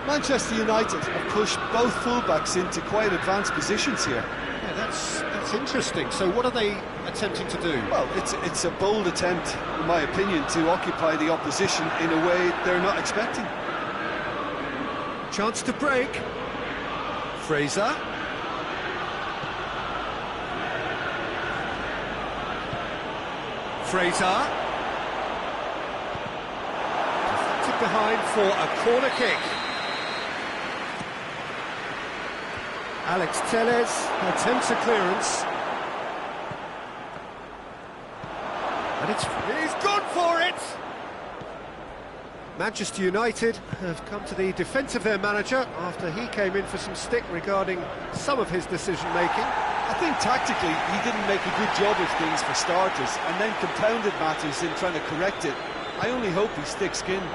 Manchester United have pushed both fullbacks into quite advanced positions here. Yeah, that's interesting. So what are they attempting to do? Well, it's a bold attempt, in my opinion, to occupy the opposition in a way they're not expecting. Chance to break. Fraser. Fraser. Deflected behind for a corner kick. Alex Telles attempts a clearance. And he's gone for it! Manchester United have come to the defence of their manager after he came in for some stick regarding some of his decision-making. I think tactically he didn't make a good job of things for starters, and then compounded matters in trying to correct it. I only hope he's thick-skinned.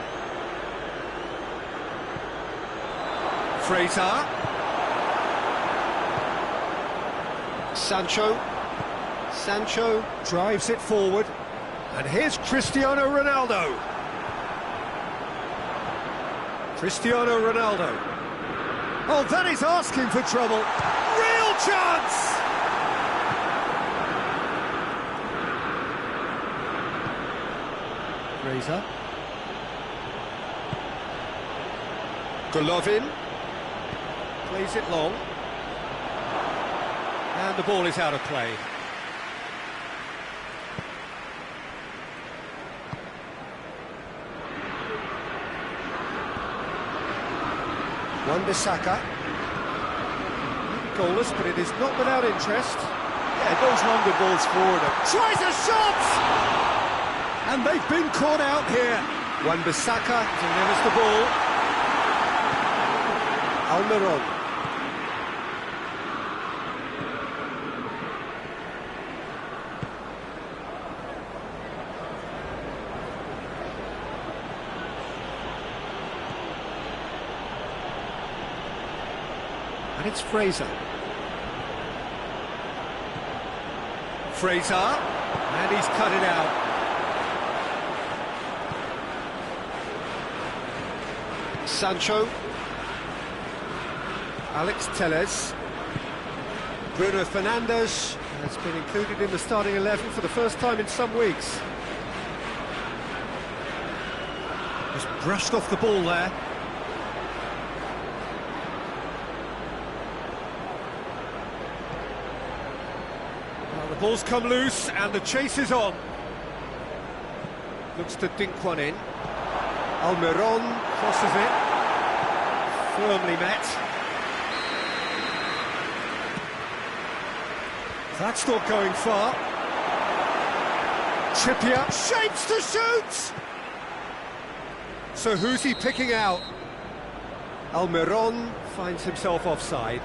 Fraser. Sancho drives it forward, and here's Cristiano Ronaldo. Oh, that is asking for trouble. Real chance! Fraser. Golovin plays it long. And the ball is out of play. Wan-Bissaka. Goalless, but it is not without interest. Yeah, those longer balls forward. Tries a shot! And they've been caught out here. Wan-Bissaka delivers the ball. Almiron. And it's Fraser. And he's cut it out. Sancho. Alex Telles. Bruno Fernandes has been included in the starting 11 for the first time in some weeks. Just brushed off the ball there. The ball's come loose and the chase is on. Looks to dink one in. Almiron crosses it. Firmly met. That's not going far. Trippier shapes to shoot! So who's he picking out? Almiron finds himself offside.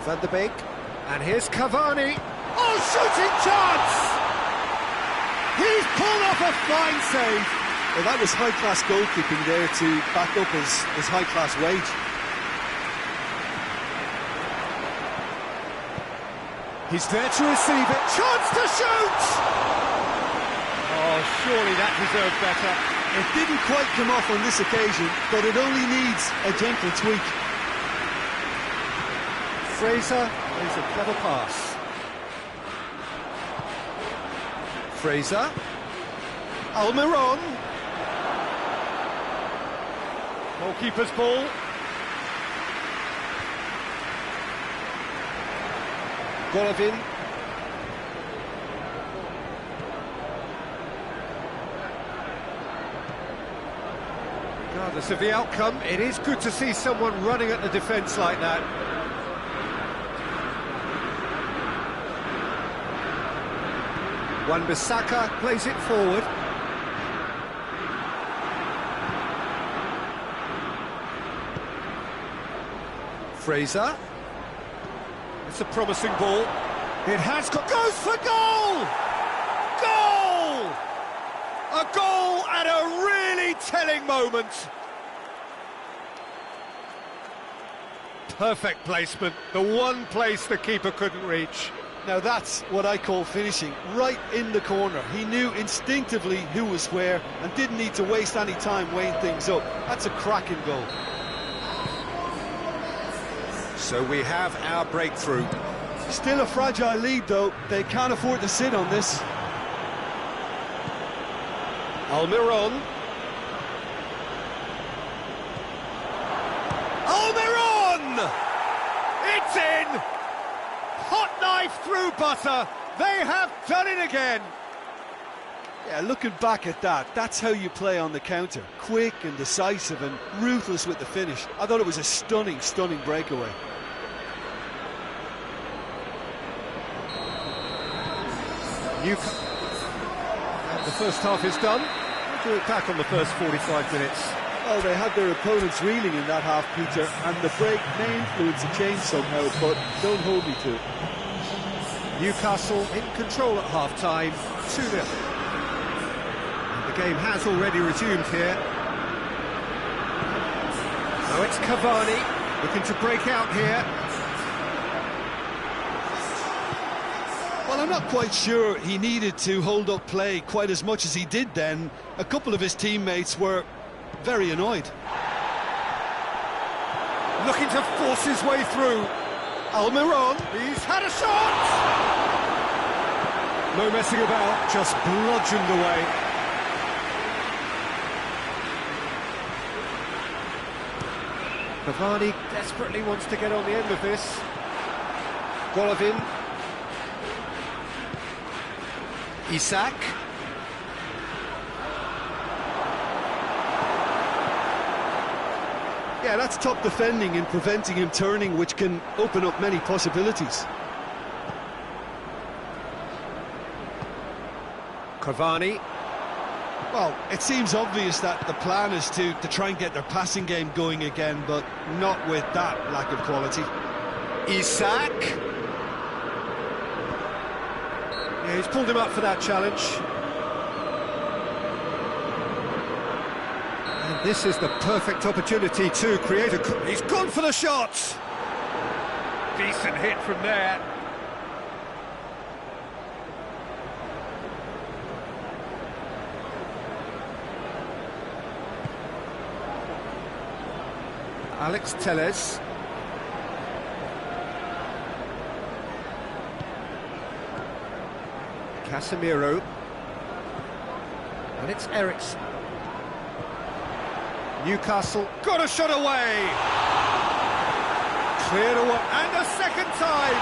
Van der Beek, and here's Cavani. Oh, shooting chance! He's pulled off a fine save. Well, that was high-class goalkeeping there to back up his high-class wage. He's there to receive it. Chance to shoot! Oh, surely that deserved better. It didn't quite come off on this occasion, but it only needs a gentle tweak. Fraser plays a clever pass. Fraser. Almiron. Goalkeeper's ball. Golovin. Regardless of the outcome, it is good to see someone running at the defence like that. Wan-Bissaka plays it forward. Fraser. It's a promising ball. It has got... Goes for goal! Goal! A goal at a really telling moment. Perfect placement. The one place the keeper couldn't reach. Now that's what I call finishing, right in the corner. He knew instinctively who was where and didn't need to waste any time weighing things up. That's a cracking goal. So we have our breakthrough. Still a fragile lead though, they can't afford to sit on this. Almiron. Almiron! It's in! Hot knife through butter. They have done it again. Yeah, looking back at that, that's how you play on the counter. Quick and decisive and ruthless with the finish. I thought it was a stunning, stunning breakaway. The first half is done. We'll do it back on the first 45 minutes. Well, they had their opponents reeling in that half, Peter, and the break may influence a change somehow, but don't hold me to it. Newcastle in control at half-time, 2-0. And the game has already resumed here. Now it's Cavani looking to break out here. Well, I'm not quite sure he needed to hold up play quite as much as he did then. A couple of his teammates were very annoyed. Looking to force his way through. Almiron, he's had a shot! No messing about, just bludgeoned away. Cavani desperately wants to get on the end of this. Golovin. Isak. Yeah, that's top defending and preventing him turning, which can open up many possibilities. Cavani. Well, it seems obvious that the plan is to try and get their passing game going again, but not with that lack of quality. Isak. Yeah, he's pulled him up for that challenge. And this is the perfect opportunity to create a... He's gone for the shot! Decent hit from there. Alex Telles. Casemiro. And it's Eriksen. Newcastle got a shot away. Cleared away. And a second time.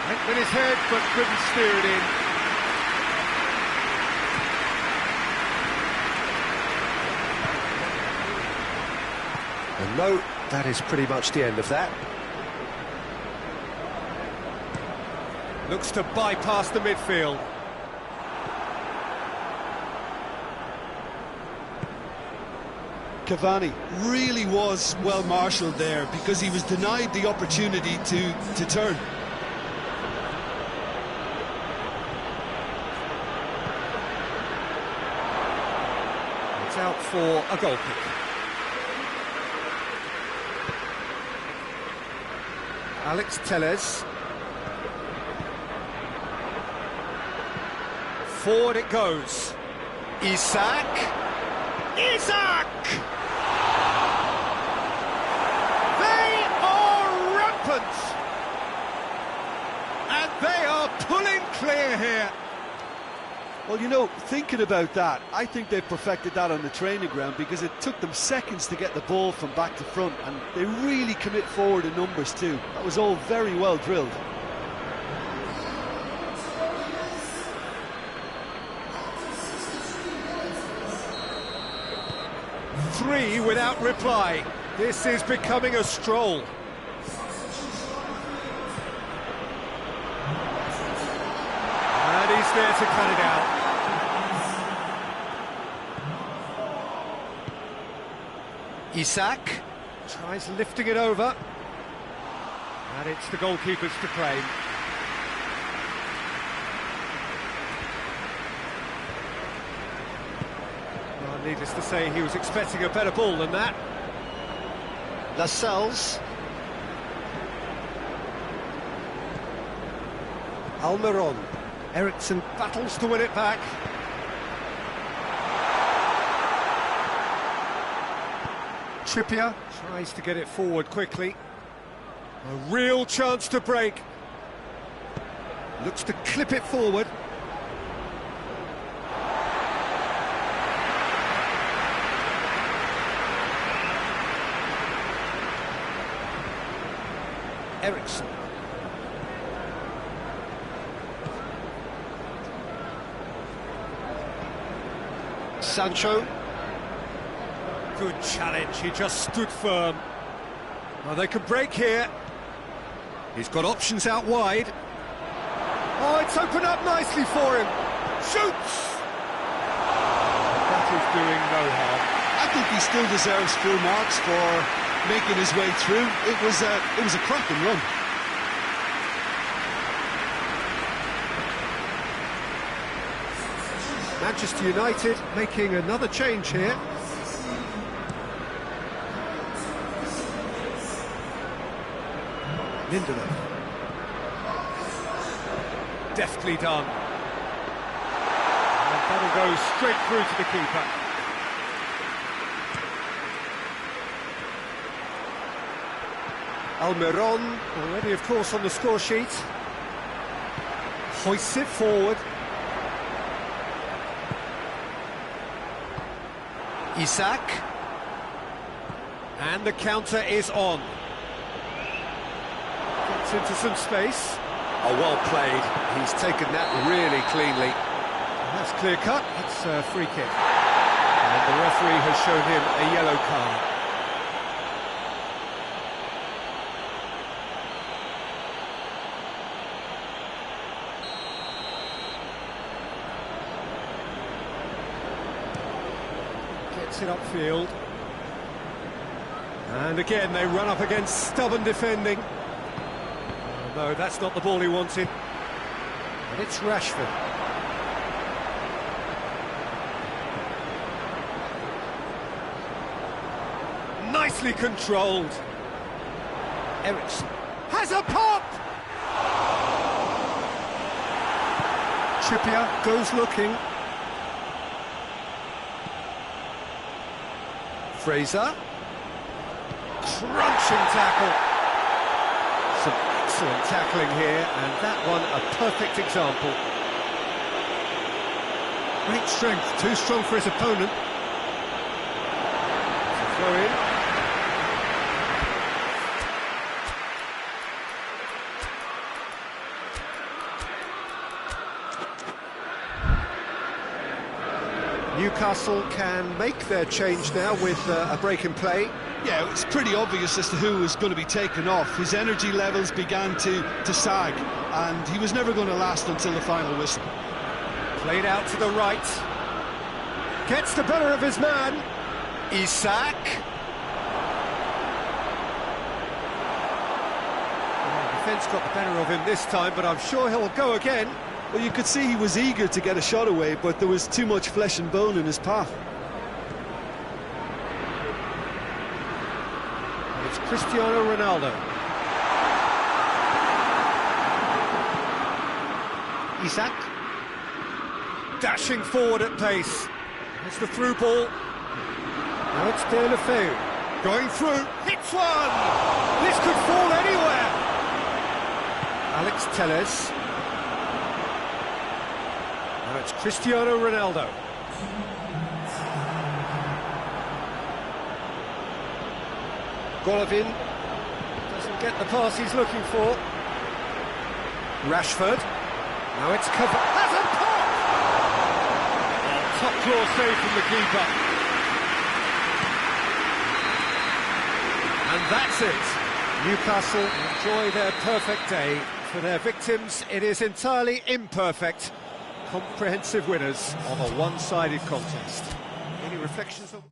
Went with his head but couldn't steer it in. And no, that is pretty much the end of that. Looks to bypass the midfield. Cavani really was well marshalled there because he was denied the opportunity to turn. out for a goal kick. Alex Telles. Forward it goes. Isak. They are rampant. And they are pulling clear here. Well, you know, thinking about that, I think they perfected that on the training ground because it took them seconds to get the ball from back to front, and they really commit forward in numbers too. That was all very well drilled. Three without reply. This is becoming a stroll. And he's there to cut it out. Isak tries lifting it over. And it's the goalkeepers to claim. Well, needless to say, he was expecting a better ball than that. Lascelles. Almiron. Eriksson battles to win it back. Trippier tries to get it forward quickly. A real chance to break. Looks to clip it forward. Eriksson. Sancho. Good challenge, he just stood firm. Well, they could break here. He's got options out wide. Oh, it's opened up nicely for him. Shoots! That is doing no harm. I think he still deserves full marks for making his way through. It was a cracking run. Manchester United making another change here. Lindelof. Deftly done. And that'll go straight through to the keeper. Almiron, already of course on the score sheet. Hoists it forward. Isak. And the counter is on. Gets into some space. Oh, well played. He's taken that really cleanly. And that's clear cut. It's a free kick. And the referee has shown him a yellow card. Gets it upfield. And again, they run up against stubborn defending. Oh, no, that's not the ball he wanted. And it's Rashford. Nicely controlled. Eriksson has a pop! Trippier goes looking. Fraser. Crunching tackle. Some excellent tackling here, and that one a perfect example. Great strength, too strong for his opponent. Throw in. Newcastle can make their change now with a break in play. Yeah, it was pretty obvious as to who was going to be taken off. His energy levels began to sag, and he was never going to last until the final whistle. Played out to the right. Gets the better of his man. Isak. Well, defence got the better of him this time, but I'm sure he'll go again. Well, you could see he was eager to get a shot away, but there was too much flesh and bone in his path. It's Cristiano Ronaldo. Isak. Dashing forward at pace. It's the through ball. Now it's De La Feu. Going through. Hits one! This could fall anywhere. Alex Telles. Now it's Cristiano Ronaldo. Golovin doesn't get the pass he's looking for. Rashford. Now it's covered. Has a pop! Oh, top claw save from the keeper. And that's it. Newcastle enjoy their perfect day. For their victims, it is entirely imperfect. Comprehensive winners of a one-sided contest. Any reflections on...